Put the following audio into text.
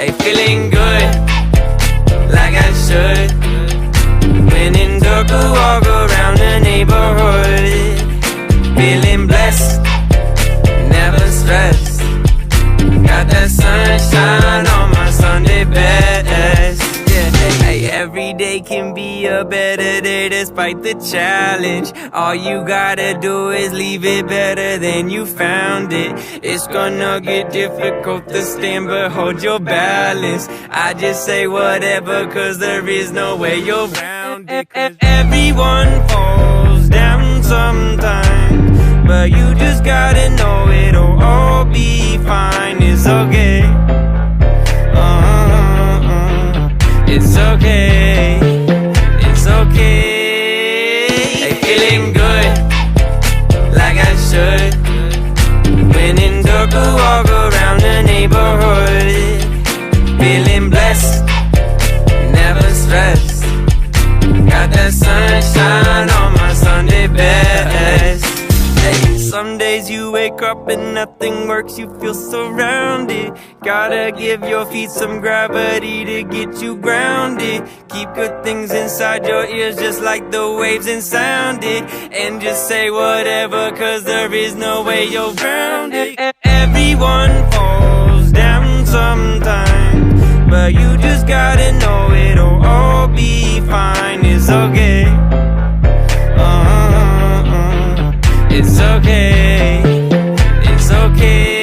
Hey, feeling good, like I should. When in dark, walk around the neighborhood. Feeling blessed, never stressed. Got that sunshine on my Sunday best. Yeah, hey, every day can be a better day despite the challenge. All you gotta do is leave it better than you found it. It's gonna get difficult to stand, but hold your balance. I just say whatever, cause there is no way you're round it. Everyone falls down sometimes, but you just gotta know it'll all be fine. It's okay. It's okay. It's okay. Hey, feeling good, like I should. When in dark, walk around the neighborhood. Feeling blessed, never stressed. Got that sunshine on my Sunday best. Hey, some days you wake up and nothing works, you feel surrounded. Gotta give your feet some gravity to get you grounded. Keep good things inside your ears just like the waves and sound it. And just say whatever, cause there is no way you're grounded. Everyone falls down sometimes, but you just gotta know it'll all be fine. It's okay. It's okay. It's okay.